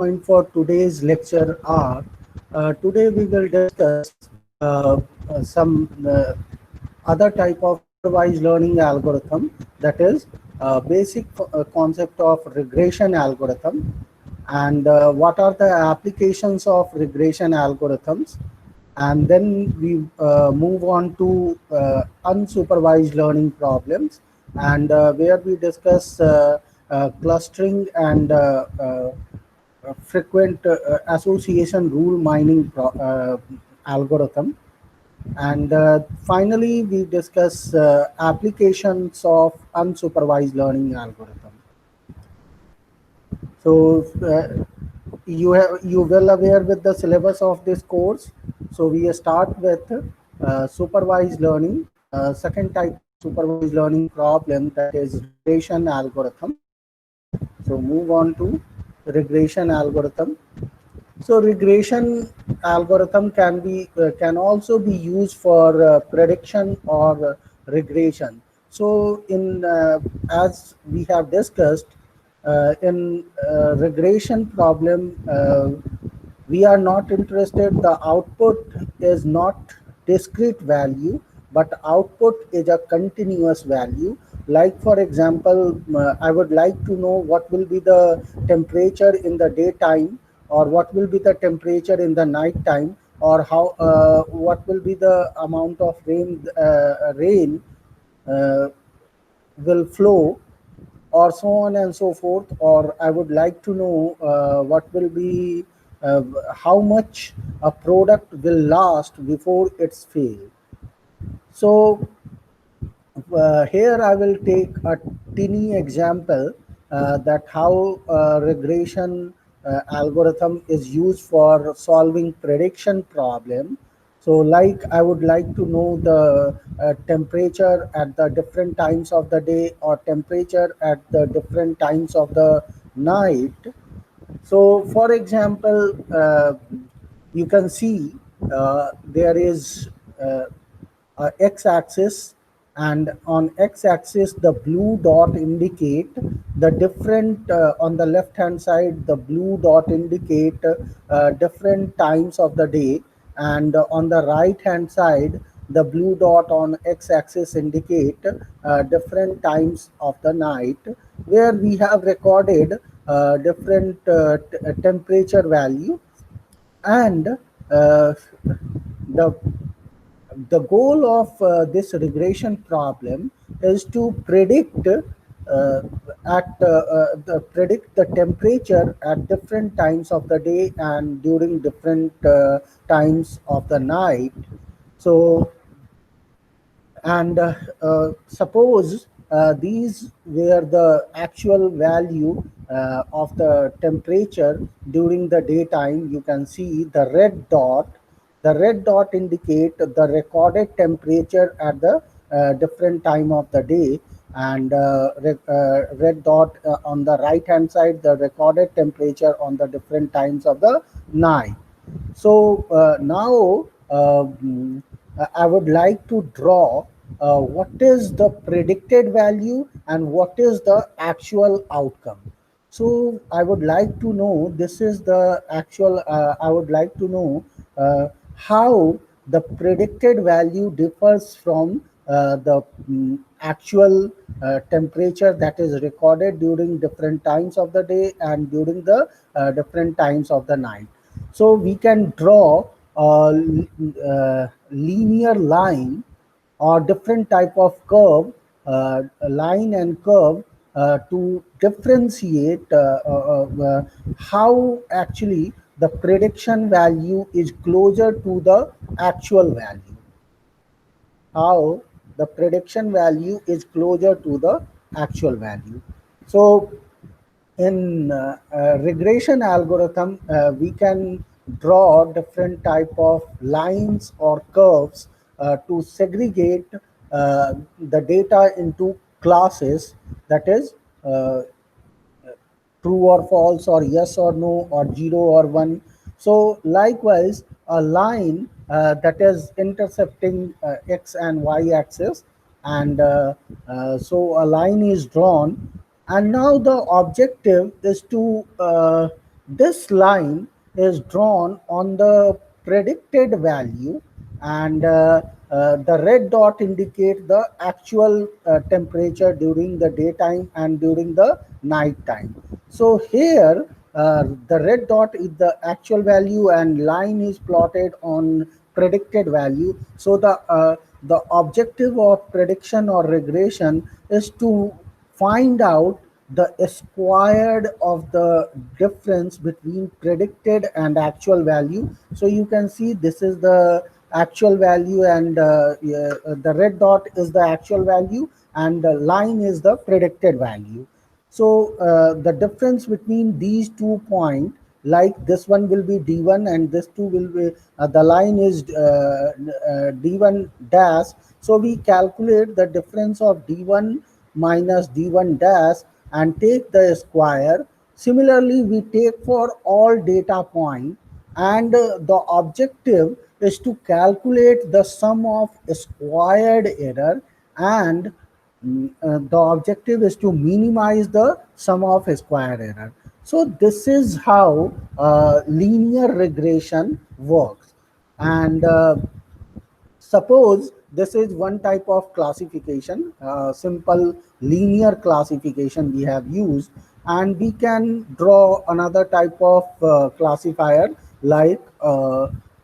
point for today's lecture are today we will discuss some other type of supervised learning algorithm, that is basic concept of regression algorithm, and what are the applications of regression algorithms, and then we move on to unsupervised learning problems, and where we discuss clustering and frequent association rule mining algorithm, and finally we discuss applications of unsupervised learning algorithm. So you well aware with the syllabus of this course. So we start with supervised learning, second type of supervised learning problem, that is regression algorithm. So move on to regression algorithm. So regression algorithm can also be used for prediction or regression. So in as we have discussed in regression problem, we are not interested. The output is not discrete value, but output is a continuous value. Like for example, I would like to know what will be the temperature in the daytime, or what will be the temperature in the night time, or how what will be the amount of rain uh, will flow, or so on and so forth. Or I would like to know what will be uh, how much a product will last before it's failed. So here I will take a teeny example that how regression algorithm is used for solving prediction problem. So like I would like to know the temperature at the different times of the day, or temperature at the different times of the night. So for example, you can see there is x-axis, and on x-axis the blue dot indicate the different on the left hand side the blue dot indicate different times of the day, and on the right hand side the blue dot on x-axis indicate different times of the night, where we have recorded different temperature value. And the the goal of this regression problem is to predict the temperature at different times of the day and during different times of the night. So and suppose these were the actual value of the temperature during the daytime. You can see the red dot indicate the recorded temperature at the different time of the day, and red dot on the right hand side the recorded temperature on the different times of the night. So now I would like to draw what is the predicted value and what is the actual outcome. So I would like to know, this is the actual, I would like to know how the predicted value differs from actual temperature that is recorded during different times of the day and during the different times of the night. So we can draw a linear line or different type of curve, line and curve, to differentiate how actually the prediction value is closer to the actual value, how the prediction value is closer to the actual value. So in regression algorithm, we can draw different type of lines or curves to segregate the data into classes, that is uh, true or false, or yes or no, or 0 or 1. So likewise a line that is intercepting x and y axis, and so a line is drawn, and now the objective is to this line is drawn on the predicted value, and the red dot indicate the actual temperature during the daytime and during the night time. So here the red dot is the actual value and line is plotted on predicted value. So the objective of prediction or regression is to find out the squared of the difference between predicted and actual value. So you can see this is the actual value, and the red dot is the actual value and the line is the predicted value. So the difference between these 2 points, like this one will be d1 and this two will be the line is d1 dash. So we calculate the difference of d1 minus d1 dash and take the square. Similarly, we take for all data point, and the objective is to calculate the sum of squared error, and the objective is to minimize the sum of square error. So this is how linear regression works. And suppose this is one type of classification, simple linear classification we have used, and we can draw another type of classifier like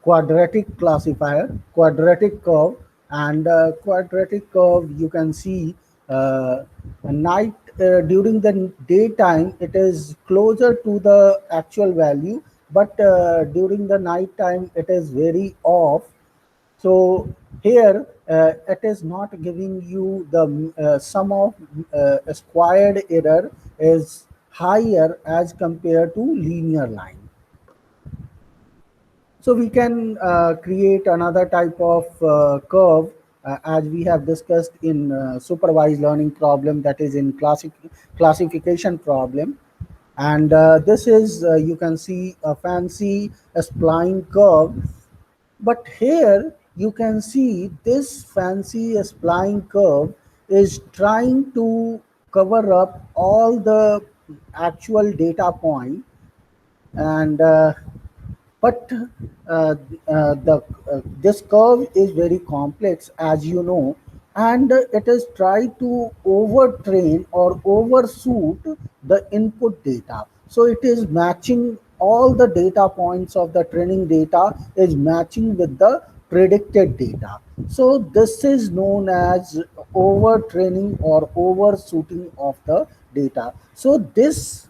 quadratic classifier, quadratic curve. And quadratic curve, you can see night during the daytime it is closer to the actual value, but during the night time it is very off. So here it is not giving you the sum of squared error is higher as compared to linear line. So we can create another type of curve as we have discussed in supervised learning problem, that is in classification problem. And this is you can see a fancy spline curve, but here you can see this fancy spline curve is trying to cover up all the actual data point, and but the this curve is very complex, as you know, and it is try to overtrain or overshoot the input data. So it is matching all the data points of the training data is matching with the predicted data. So this is known as overtraining or overshooting of the data. So this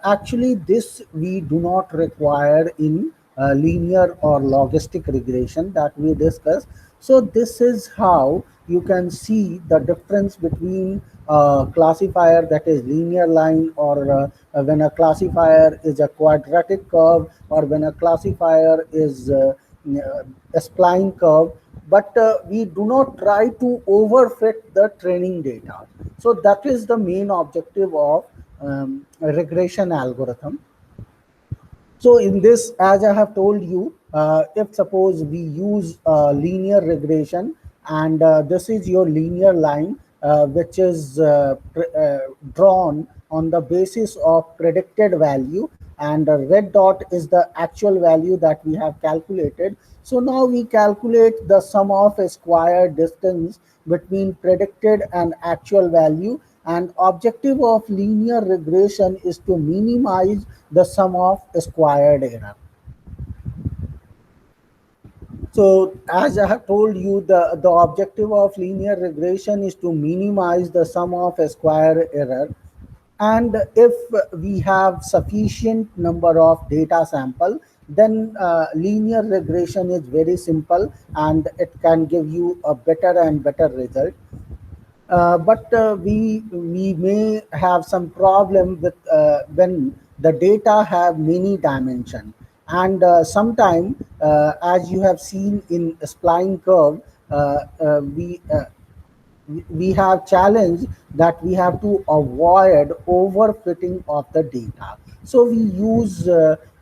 actually this we do not require in linear or logistic regression that we discussed. So this is how you can see the difference between classifier that is linear line, or when a classifier is a quadratic curve, or when a classifier is a spline curve. But we do not try to overfit the training data. So that is the main objective of regression algorithm. So in this, as I have told you, if suppose we use linear regression, and this is your linear line, which is drawn on the basis of predicted value, and the red dot is the actual value that we have calculated. So now we calculate the sum of a square distance between predicted and actual value, and objective of linear regression is to minimize the sum of squared error. So as I have told you, the objective of linear regression is to minimize the sum of square error. And if we have sufficient number of data sample, then linear regression is very simple and it can give you a better and better result. But we may have some problem with when the data have many dimension, and sometime as you have seen in spline curve, we have challenge that we have to avoid overfitting of the data. So we use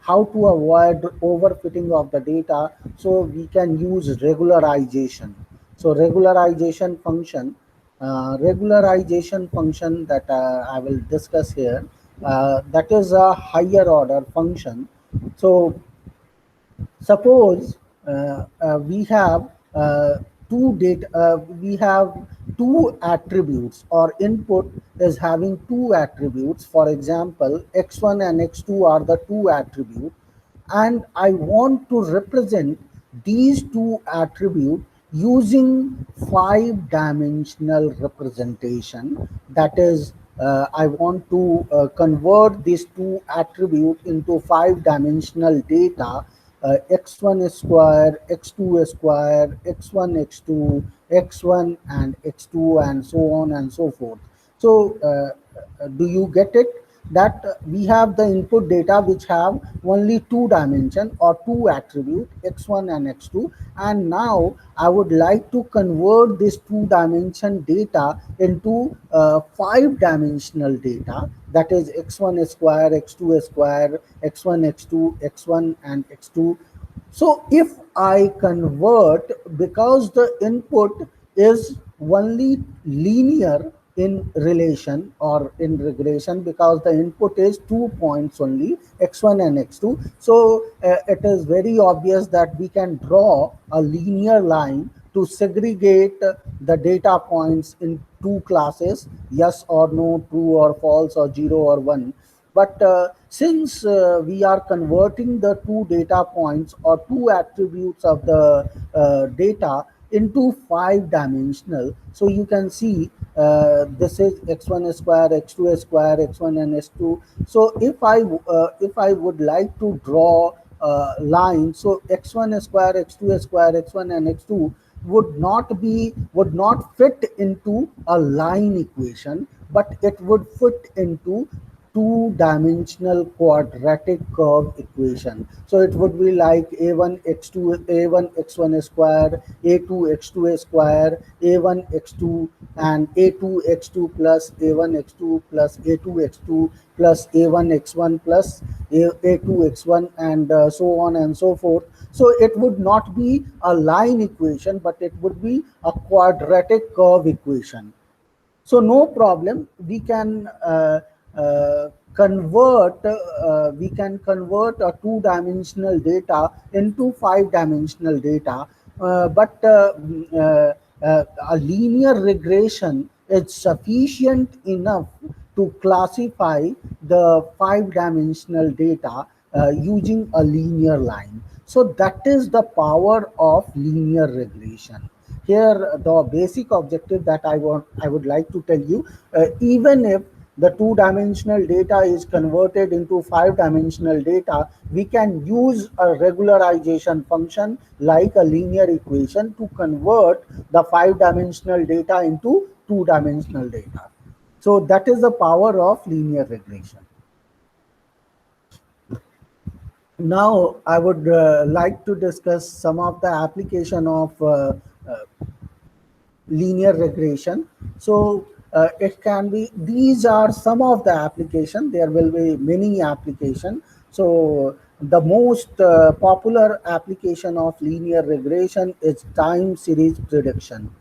how to avoid overfitting of the data. So we can use regularization. So regularization function that I will discuss here. that is a higher order function. So suppose we have two data, we have two attributes, or input is having two attributes. For example, x1 and x2 are the two attributes, and I want to represent these two attributes using five dimensional representation. That is, I want to convert these two attributes into five dimensional data, x1 square, x2 square, x1, x2, x1 and x2, and so on and so forth. So do you get it? That we have the input data which have only two dimension or two attribute, x1 and x2, and now I would like to convert this two dimension data into five dimensional data, that is x1 square, x2 square, x1, x2, x1 and x2. So if I convert, because the input is only linear in relation or in regression, because the input is 2 points only, x1 and x2. So it is very obvious that we can draw a linear line to segregate the data points in two classes, yes or no, true or false, or 0 or 1. But since we are converting the two data points or two attributes of the data into five dimensional, so you can see this is x1 square, x2 square, x1 and s2. So if I would like to draw line, so x1 square, x2 square, x1 and x2 would not fit into a line equation, but it would fit into two dimensional quadratic curve equation. So it would be like a1 x2, a1 x1 square, a2 x2 square, a1 x2, and a2 x2 plus a1 x2 plus a2 x2 plus a1 x1 plus a2 x1, and so on and so forth. So it would not be a line equation, but it would be a quadratic curve equation. So no problem, we can convert a two dimensional data into five dimensional data. But a linear regression is sufficient enough to classify the five dimensional data using a linear line. So that is the power of linear regression. Here the basic objective that I would like to tell you, even if the two dimensional data is converted into five dimensional data, we can use a regularization function like a linear equation to convert the five dimensional data into two dimensional data. So that is the power of linear regression. Now I would like to discuss some of the application of linear regression. So it can be, these are some of the application, there will be many application. So the most popular application of linear regression is time series prediction.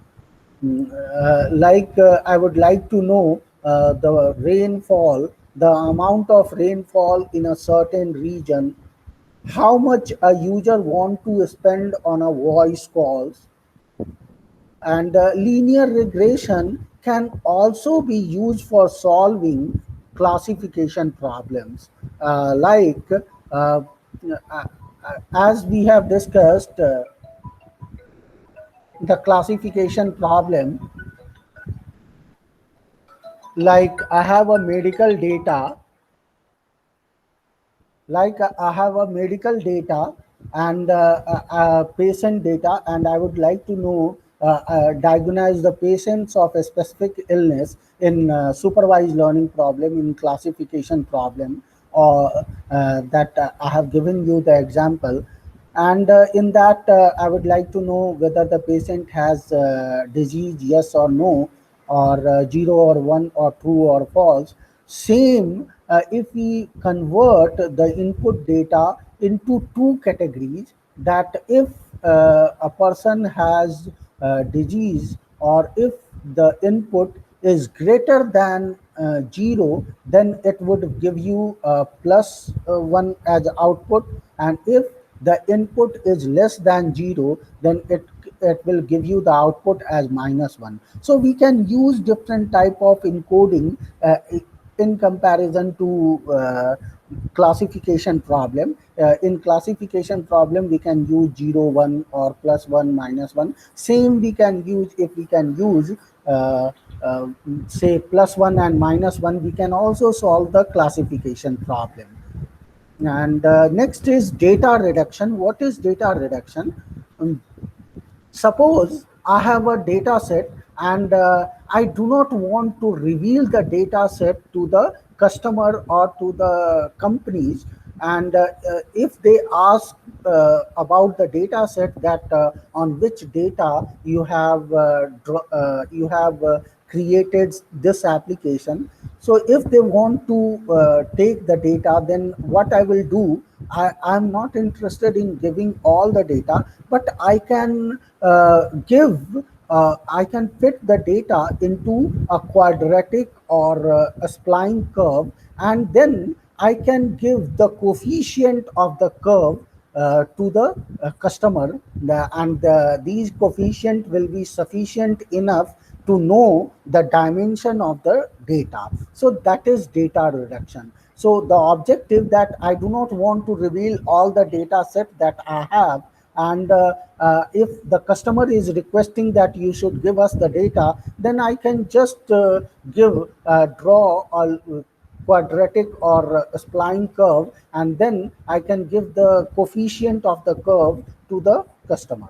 I would like to know the rainfall, the amount of rainfall in a certain region, how much a user want to spend on a voice calls. And linear regression can also be used for solving classification problems, uh, as we have discussed, the classification problem, like I have a medical data, I have a medical data and patient data, and I would like to know, diagnose the patients of a specific illness in supervised learning problem, in classification problem, or that I have given you the example. And in that, I would like to know whether the patient has disease, yes or no, or 0 or 1, or true or false. Same, if we convert the input data into two categories, that if a person has disease, or if the input is greater than 0, then it would give you plus 1 as output, and if the input is less than 0, then it will give you the output as minus 1. So we can use different type of encoding in comparison to classification problem. In classification problem, we can use 0 1 or plus 1 minus 1. Same we can use if we can use uh, uh, say plus 1 and minus 1, we can also solve the classification problem. And next is data reduction. What is data reduction? Um, Suppose I have a data set, and I do not want to reveal the data set to the customer or to the companies. And if they ask about the data set, that on which data you have created this application. So if they want to take the data, then what I will do, I'm not interested in giving all the data, but I can fit the data into a quadratic or a spline curve, and then I can give the coefficient of the curve to the customer, these coefficient will be sufficient enough to know the dimension of the data. So that is data reduction. So the objective that I do not want to reveal all the data set that I have, and if the customer is requesting that you should give us the data, then I can just draw a quadratic or a spline curve, and then I can give the coefficient of the curve to the customer.